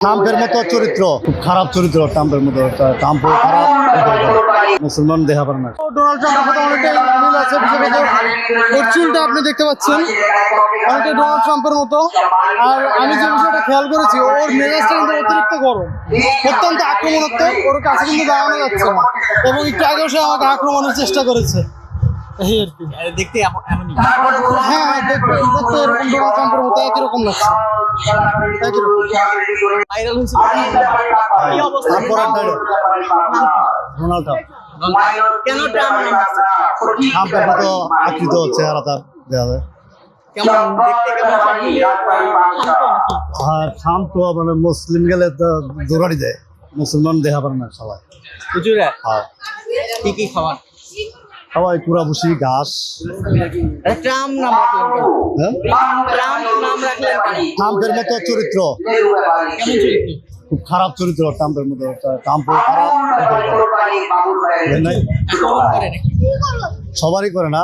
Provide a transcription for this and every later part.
ট্রাম্পের মতো চরিত্র, খুব খারাপ চরিত্র ট্রাম্পের মতো। ট্রাম্প খারাপ, মুসলমান দেখা পারে না। ডোনাল্ড ট্রাম্পের সাথে অনেকটাই মিল আছে, বিশেষত ওর চুলটা আপনি দেখতে পাচ্ছেন অনেকটাই ডোনাল্ড ট্রাম্পের মতো। আর আমি যে বিষয়টা খেয়াল করেছি, ওর মেজাজটা কিন্তু অতিরিক্ত গরম, অত্যন্ত আক্রমণাত্মক। ওর কাছে কিন্তু দাঁড়ানো যাচ্ছে না, এবং একটু আগেও সে আমাকে আক্রমণের চেষ্টা করেছে। এই আর কি, দেখতে এমনই। হ্যাঁ দেখতে এরকম ডোনাল্ড ট্রাম্পের মতো একই রকম লাগছে, একই রকম। ভাইরাল হয়েছিল কি অবস্থা? ডোনাল্ড ট্রাম্প কেন ট্রাম্প নাম রাখছে? ট্রাম্পের মতো আকৃত চেহারা তার দেখা যায়। কেমন দেখতে, কেমন আর ট্রাম্প তো মানে মুসলিম গেলে তো দৌড়ানি দেয়, মুসলমান দেখা পারে না সবাই। হুজুরে হ্যাঁ, কি কি খাবার? সবাই পুরা বসি ঘাস। ট্রাম্প নাম রাখলেন কেন? হ্যাঁ, ট্রাম্প নাম রাখলেন কেন? ট্রাম্পের মতো চরিত্র, কেমন চরিত্র? খুব খারাপ চরিত্র ট্রাম্পের মতো। ট্রাম্প খারাপ, বুঝেন নাই? আক্রমণ করে নাকি? সবারই করে না,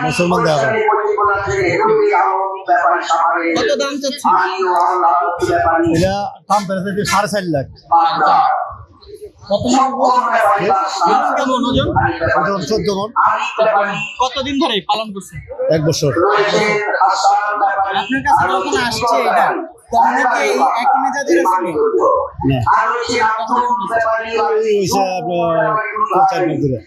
মুসলমান দেখা পারে। কত দাম চাচ্ছি? এটা ট্রাম্পের থেকে 4.5 লাখ। কত কেমন ওজন? ওজন 14 মণ। কতদিন ধরে পালন করছেন? 1 বছর। আপনার কাছে যখন আসছে এটা তখন কি একই মেজাজের ছিল? না, এই হইছে আপনার 4 মাস ধরে।